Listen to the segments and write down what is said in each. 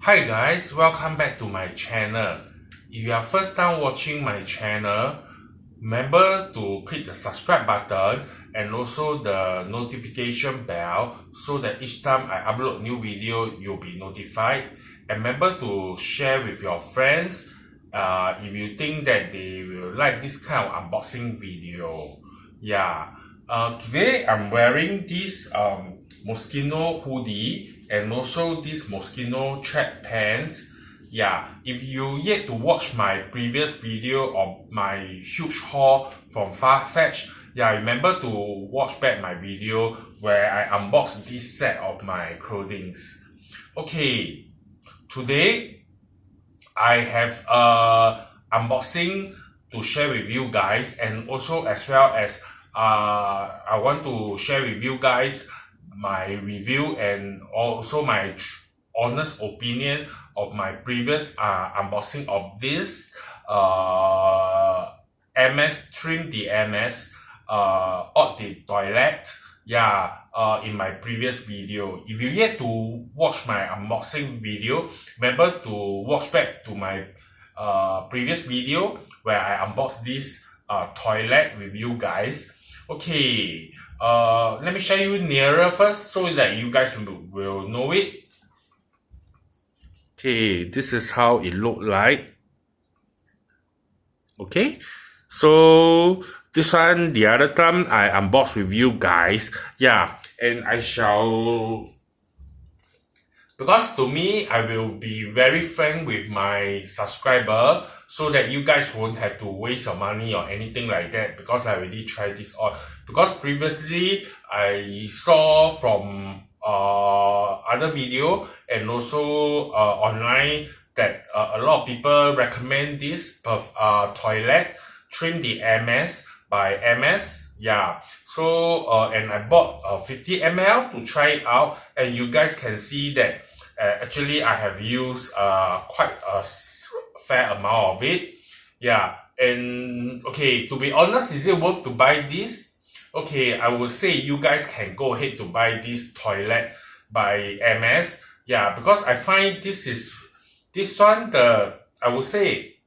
Hi guys, welcome back to my channel. If you are first time watching my channel, remember to click the subscribe button and also the notification bell so that each time I upload new video, you'll be notified. And remember to share with your friends if you think that they will like this kind of unboxing video. Yeah. Today I'm wearing this mosquito hoodie and also this mosquito track pants. Yeah, if you yet to watch my previous video of my huge haul from Farfetch, yeah, remember to watch back my video where I unboxed this set of my clothing. Okay, today I have unboxing to share with you guys, and also as well as I want to share with you guys my review and also my honest opinion of my previous unboxing of this Hermes trim the Hermes hot the toilet. Yeah, in my previous video. If you yet to watch my unboxing video, remember to watch back to my previous video where I unboxed this toilet with you guys. Okay, let me show you nearer first so that you guys will know it. Okay, this is how it looked like. Okay, so this one, the other time I unboxed with you guys. Yeah, and I shall, because to me, I will be very frank with my subscriber so that you guys won't have to waste your money or anything like that, because I already tried this on. Because previously, I saw from other video and also online that a lot of people recommend this toilet trim the Hermes by Hermes. Yeah, so and I bought 50 ml to try it out, and you guys can see that actually I have used quite a fair amount of it. Yeah, and okay, to be honest, is it worth to buy this? Okay, I would say you guys can go ahead to buy this toilet by Hermes. Yeah, because I find this one, I would say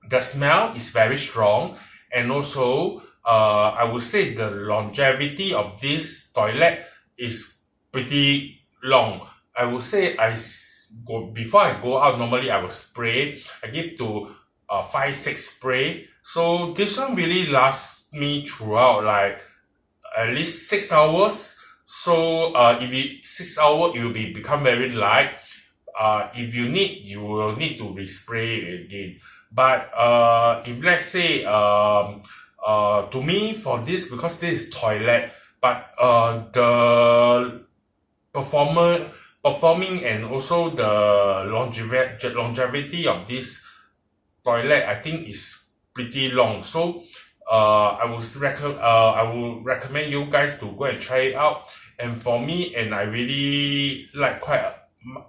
the smell is very strong, and also I would say the longevity of this toilet is pretty long. I would say before I go out, normally I will spray. I give to 5-6 spray. So this one really lasts me throughout like at least 6 hours. So if you 6 hours, it will become very light. If you need, you will need to respray it again. But if let's say to me for this, because this is toilet, but the performing and also the longevity of this toilet, I think is pretty long. So I will recommend you guys to go and try it out. And for me, and I really like quite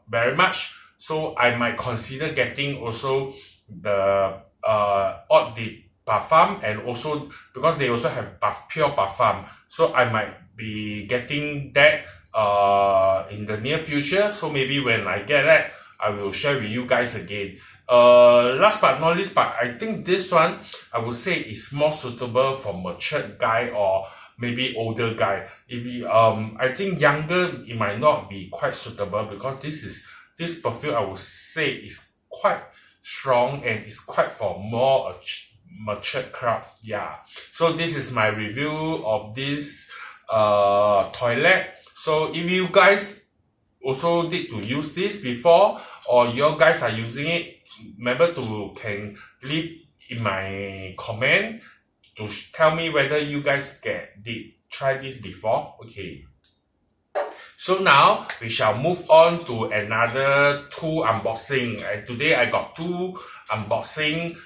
very much, so I might consider getting also the Eau de Parfum, and also because they also have pure parfum, so I might be getting that in the near future. So maybe when I get that, I will share with you guys again. Last but not least, but I think this one I would say is more suitable for matured guy or maybe older guy. If you, I think younger, it might not be quite suitable, because this perfume I would say is quite strong and it's quite for more matured crowd. Yeah, so this is my review of this toilet. So if you guys also did to use this before, or your guys are using it, remember to can leave in my comment to tell me whether you guys did try this before. Okay, so now we shall move on to another two unboxing, and today I got two unboxing.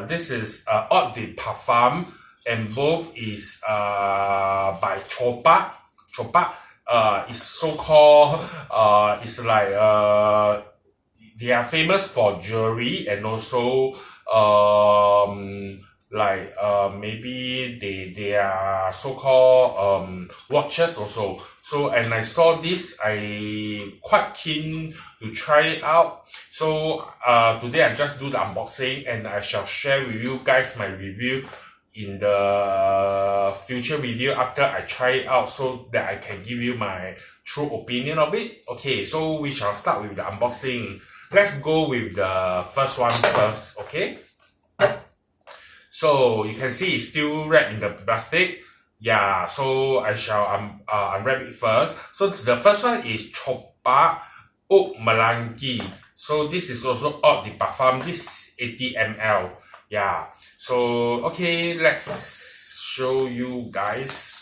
This is Eau de Parfum, and both is by Chopard. Is so-called it's like they are famous for jewelry and also like maybe they are so-called watches also. So and I saw this, I quite keen to try it out. So today I just do the unboxing and I shall share with you guys my review in the future video after I try it out, so that I can give you my true opinion of it. Okay, so we shall start with the unboxing. Let's go with the first one first. Okay, so you can see it's still wrapped in the plastic. Yeah, so I shall unwrap it first. So the first one is Chopard Melaki. So this is also Eau de Parfum. This 80 ml. Yeah. So okay, let's show you guys.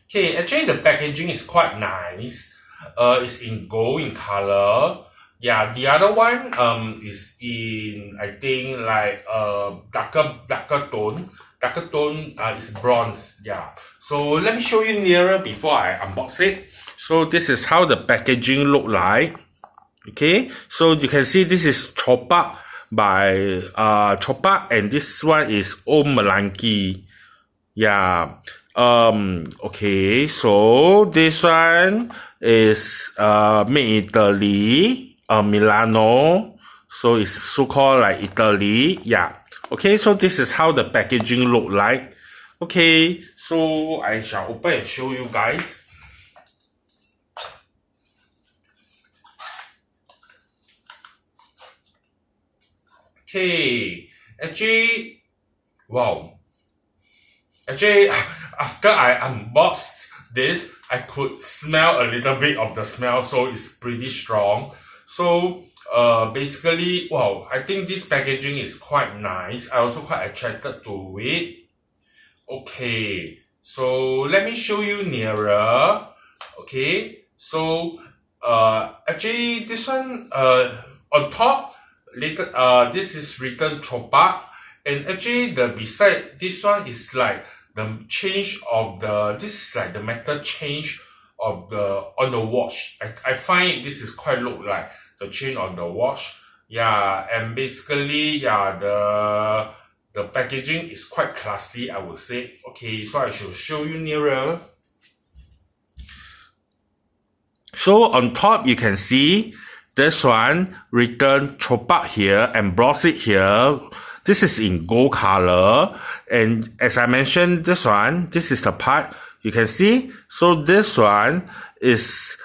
Okay, actually the packaging is quite nice. It's in gold in color. Yeah, the other one is in, I think, like darker tone. Darker tone is bronze. Yeah. So let me show you nearer before I unbox it. So this is how the packaging look like. Okay, so you can see this is Chopard by Chopard, and this one is Melaki. Yeah. Okay, so this one is made in Italy, Milano. So it's so-called like Italy. Yeah. Okay, so this is how the packaging look like. Okay, so I shall open and show you guys. Okay, actually, wow. Actually, after I unboxed this, I could smell a little bit of the smell, so it's pretty strong. So, basically, wow, I think this packaging is quite nice. I also quite attracted to it. Okay, so let me show you nearer. Okay, so, actually, this one, on top, later, this is written Chopard, and actually, the beside this one is like the change of this is like the metal change of on the watch. I find this is quite look like the chain on the watch. Yeah, and basically, yeah, the packaging is quite classy, I would say. Okay, so I should show you nearer. So on top you can see this one written Chopard here, embossed it here. This is in gold color, and as I mentioned, this is the part you can see. So this one is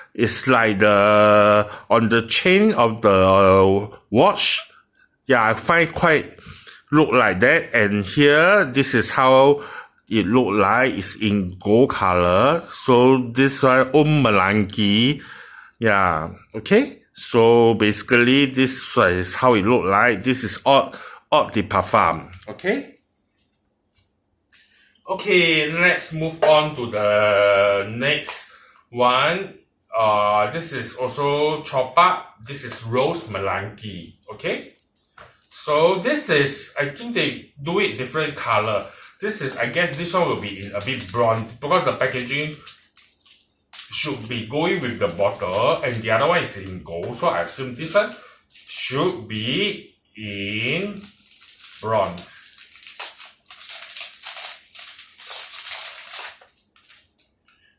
like the on the chain of the watch. Yeah, I find quite look like that. And here, this is how it look like. It's in gold color. So this one, Melaki. Yeah. Okay. So basically, this is how it look like. This is Eau de Parfum. Okay. Okay, let's move on to the next one. This is also Chopard. This is Rose Melaki. Okay. So this is, I think they do it different color. This is, I guess this one will be in a bit bronze because the packaging should be going with the bottle, and the other one is in gold. So I assume this one should be in bronze.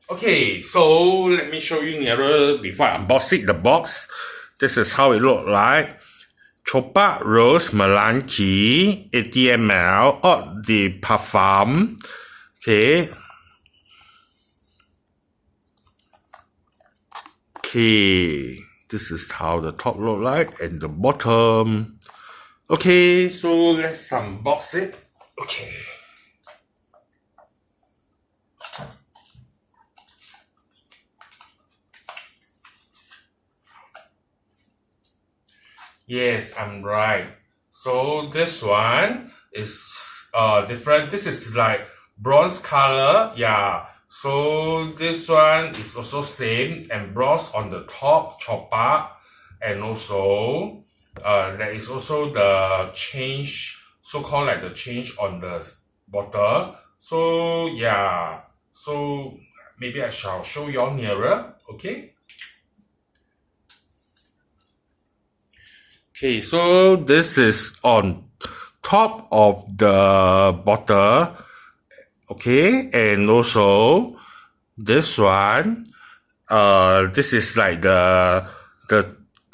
Okay, so let me show you nearer before I unbox it, the box. This is how it look like. Chopard Rose Melaki 80 ml Eau de Parfum. Okay. Okay, this is how the top look like and the bottom. Okay, so let's unbox it. Okay. Yes, I'm right. So this one is different. This is like bronze color. Yeah. So this one is also same, and bronze on the top, Chopard, and also there is also the change, so called like the change on bottle. So yeah, so maybe I shall show you all nearer. Okay. Okay, so this is on top of the bottle. Okay, and also this one, this is like the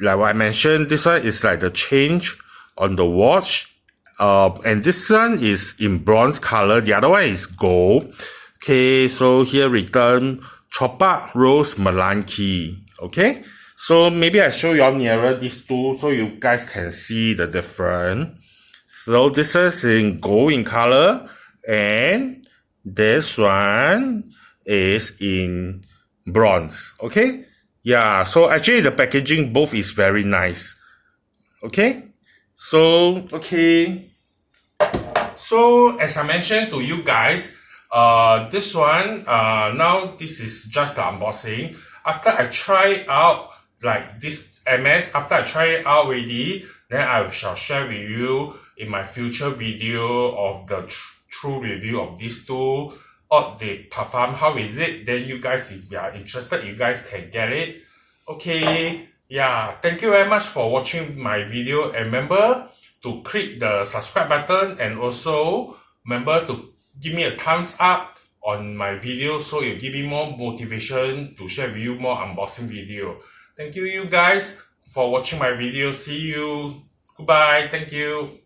like what I mentioned. This one is like the change on the watch. And this one is in bronze color. The other one is gold. Okay, so here written Chopard Rose Melaki. Okay, so maybe I show you all nearer these two so you guys can see the difference. So this is in gold in color, and this one is in bronze. Okay, yeah, so actually the packaging both is very nice. Okay, so so as I mentioned to you guys, this one, now this is just the unboxing. After I try out like this MS, after I try it out already, then I shall share with you in my future video of the true review of these two. Or the Perfume, how is it? Then you guys, if you are interested, you guys can get it. Okay, yeah, thank you very much for watching my video, and remember to click the subscribe button, and also remember to give me a thumbs up on my video so you give me more motivation to share with you more unboxing video. Thank you guys for watching my video. See you. Goodbye. Thank you.